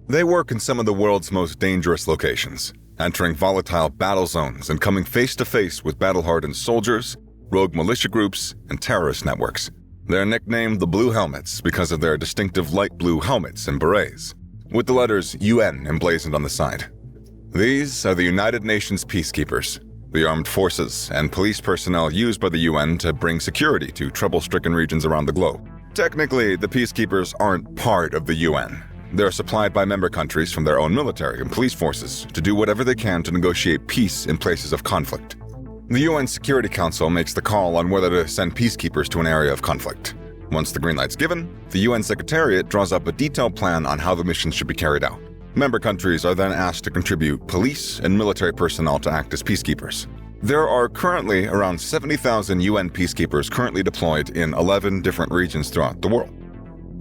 They work in some of the world's most dangerous locations, entering volatile battle zones and coming face-to-face with battle-hardened soldiers, rogue militia groups, and terrorist networks. They're nicknamed the Blue Helmets because of their distinctive light blue helmets and berets, with the letters UN emblazoned on the side. These are the United Nations Peacekeepers, the armed forces and police personnel used by the UN to bring security to trouble-stricken regions around the globe. Technically, the Peacekeepers aren't part of the UN. They're supplied by member countries from their own military and police forces to do whatever they can to negotiate peace in places of conflict. The UN Security Council makes the call on whether to send peacekeepers to an area of conflict. Once the green light's given, the UN Secretariat draws up a detailed plan on how the mission should be carried out. Member countries are then asked to contribute police and military personnel to act as peacekeepers. There are currently around 70,000 UN peacekeepers currently deployed in 11 different regions throughout the world.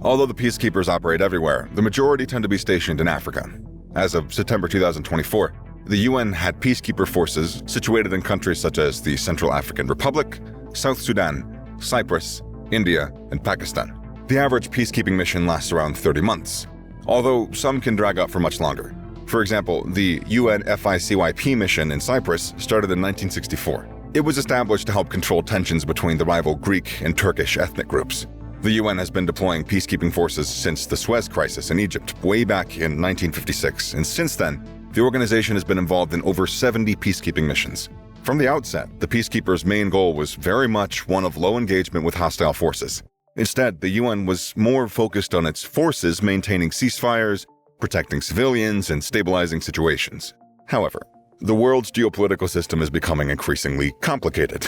Although the peacekeepers operate everywhere, the majority tend to be stationed in Africa. As of September 2024, the UN had peacekeeper forces situated in countries such as the Central African Republic, South Sudan, Cyprus, India, and Pakistan. The average peacekeeping mission lasts around 30 months, although some can drag out for much longer. For example, the UN FICYP mission in Cyprus started in 1964. It was established to help control tensions between the rival Greek and Turkish ethnic groups. The UN has been deploying peacekeeping forces since the Suez Crisis in Egypt, way back in 1956, and since then, the organization has been involved in over 70 peacekeeping missions. From the outset, the peacekeepers' main goal was very much one of low engagement with hostile forces. Instead, the UN was more focused on its forces maintaining ceasefires, protecting civilians, and stabilizing situations. However, the world's geopolitical system is becoming increasingly complicated.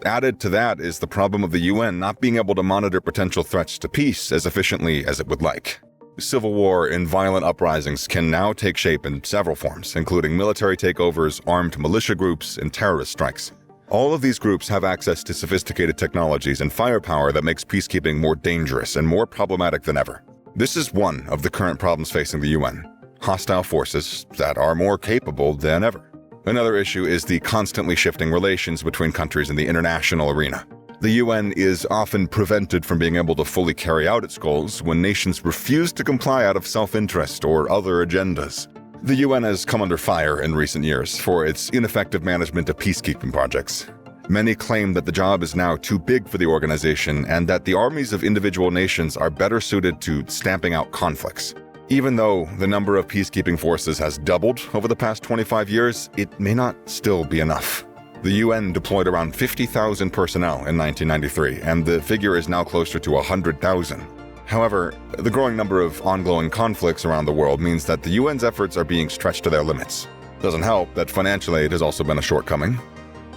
Added to that is the problem of the UN not being able to monitor potential threats to peace as efficiently as it would like. Civil war and violent uprisings can now take shape in several forms, including military takeovers, armed militia groups, and terrorist strikes. All of these groups have access to sophisticated technologies and firepower that makes peacekeeping more dangerous and more problematic than ever. This is one of the current problems facing the UN: hostile forces that are more capable than ever. Another issue is the constantly shifting relations between countries in the international arena. The UN is often prevented from being able to fully carry out its goals when nations refuse to comply out of self-interest or other agendas. The UN has come under fire in recent years for its ineffective management of peacekeeping projects. Many claim that the job is now too big for the organization and that the armies of individual nations are better suited to stamping out conflicts. Even though the number of peacekeeping forces has doubled over the past 25 years, it may not still be enough. The UN deployed around 50,000 personnel in 1993, and the figure is now closer to 100,000. However, the growing number of ongoing conflicts around the world means that the UN's efforts are being stretched to their limits. Doesn't help that financial aid has also been a shortcoming.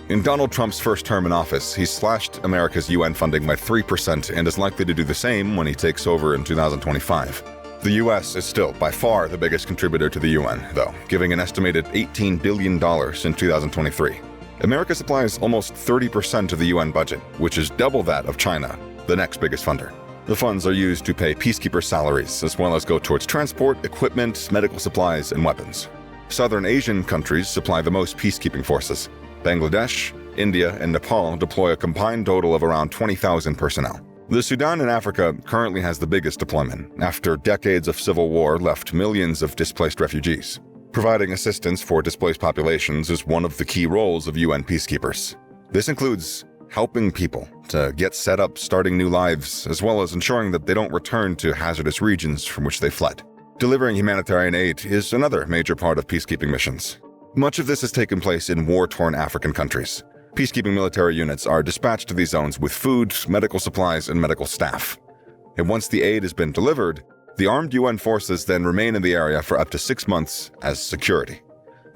In Donald Trump's first term in office, he slashed America's UN funding by 3% and is likely to do the same when he takes over in 2025. The US is still by far the biggest contributor to the UN, though, giving an estimated $18 billion in 2023. America supplies almost 30% of the UN budget, which is double that of China, the next biggest funder. The funds are used to pay peacekeeper salaries, as well as go towards transport, equipment, medical supplies, and weapons. Southern Asian countries supply the most peacekeeping forces. Bangladesh, India, and Nepal deploy a combined total of around 20,000 personnel. The Sudan in Africa currently has the biggest deployment, after decades of civil war left millions of displaced refugees. Providing assistance for displaced populations is one of the key roles of UN peacekeepers. This includes helping people to get set up starting new lives, as well as ensuring that they don't return to hazardous regions from which they fled. Delivering humanitarian aid is another major part of peacekeeping missions. Much of this has taken place in war-torn African countries. Peacekeeping military units are dispatched to these zones with food, medical supplies, and medical staff. And once the aid has been delivered, the armed UN forces then remain in the area for up to 6 months as security.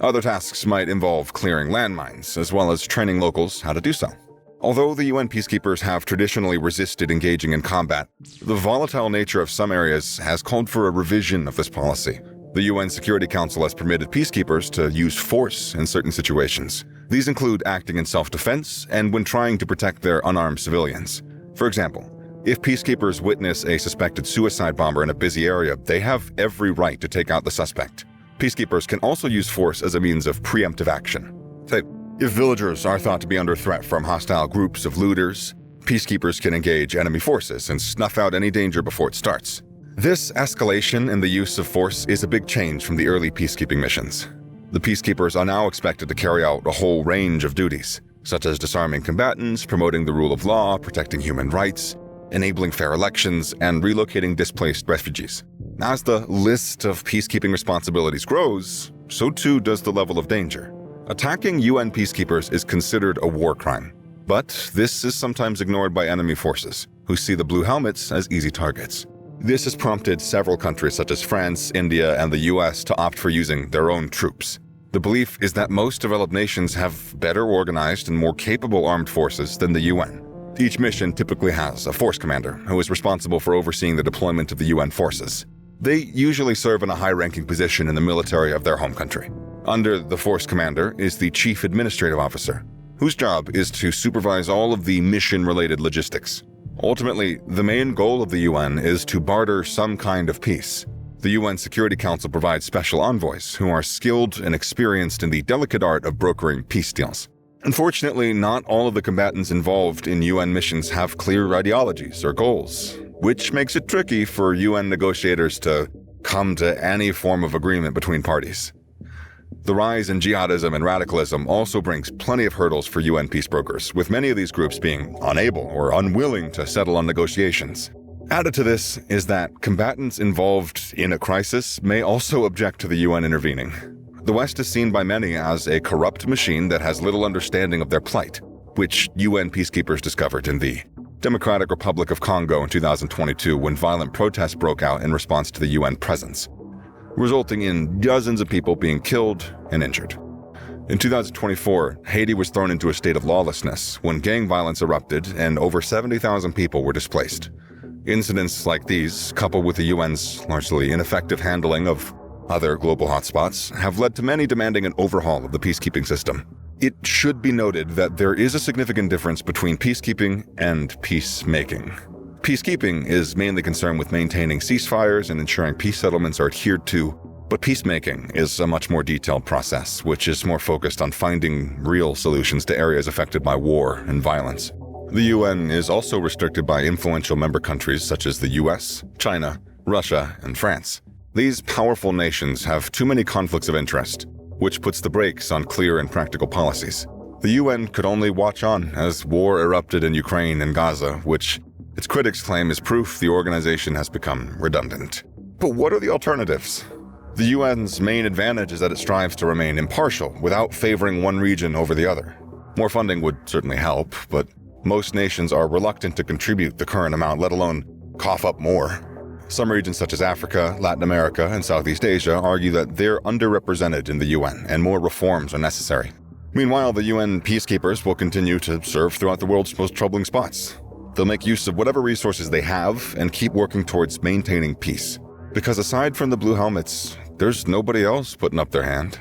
Other tasks might involve clearing landmines, as well as training locals how to do so. Although the UN peacekeepers have traditionally resisted engaging in combat, the volatile nature of some areas has called for a revision of this policy. The UN Security Council has permitted peacekeepers to use force in certain situations. These include acting in self-defense and when trying to protect their unarmed civilians. For example, if peacekeepers witness a suspected suicide bomber in a busy area, they have every right to take out the suspect. Peacekeepers can also use force as a means of preemptive action. Say, if villagers are thought to be under threat from hostile groups of looters, peacekeepers can engage enemy forces and snuff out any danger before it starts. This escalation in the use of force is a big change from the early peacekeeping missions. The Peacekeepers are now expected to carry out a whole range of duties, such as disarming combatants, promoting the rule of law, protecting human rights, enabling fair elections, and relocating displaced refugees. As the list of peacekeeping responsibilities grows, so too does the level of danger. Attacking UN peacekeepers is considered a war crime, but this is sometimes ignored by enemy forces, who see the blue helmets as easy targets. This has prompted several countries such as France, India, and the US to opt for using their own troops. The belief is that most developed nations have better organized and more capable armed forces than the UN. Each mission typically has a force commander who is responsible for overseeing the deployment of the UN forces. They usually serve in a high-ranking position in the military of their home country. Under the force commander is the chief administrative officer, whose job is to supervise all of the mission-related logistics. Ultimately, the main goal of the UN is to barter some kind of peace. The UN Security Council provides special envoys who are skilled and experienced in the delicate art of brokering peace deals. Unfortunately, not all of the combatants involved in UN missions have clear ideologies or goals, which makes it tricky for UN negotiators to come to any form of agreement between parties. The rise in jihadism and radicalism also brings plenty of hurdles for UN peace brokers, with many of these groups being unable or unwilling to settle on negotiations. Added to this is that combatants involved in a crisis may also object to the UN intervening. The West is seen by many as a corrupt machine that has little understanding of their plight, which UN peacekeepers discovered in the Democratic Republic of Congo in 2022 when violent protests broke out in response to the UN presence, resulting in dozens of people being killed and injured. In 2024, Haiti was thrown into a state of lawlessness when gang violence erupted and over 70,000 people were displaced. Incidents like these, coupled with the UN's largely ineffective handling of other global hotspots, have led to many demanding an overhaul of the peacekeeping system. It should be noted that there is a significant difference between peacekeeping and peacemaking. Peacekeeping is mainly concerned with maintaining ceasefires and ensuring peace settlements are adhered to, but peacemaking is a much more detailed process, which is more focused on finding real solutions to areas affected by war and violence. The UN is also restricted by influential member countries such as the US, China, Russia, and France. These powerful nations have too many conflicts of interest, which puts the brakes on clear and practical policies. The UN could only watch on as war erupted in Ukraine and Gaza, which its critics claim is proof the organization has become redundant. But what are the alternatives? The UN's main advantage is that it strives to remain impartial without favoring one region over the other. More funding would certainly help, but most nations are reluctant to contribute the current amount, let alone cough up more. Some regions such as Africa, Latin America, and Southeast Asia argue that they're underrepresented in the UN and more reforms are necessary. Meanwhile, the UN peacekeepers will continue to serve throughout the world's most troubling spots. They'll make use of whatever resources they have and keep working towards maintaining peace. Because aside from the blue helmets, there's nobody else putting up their hand.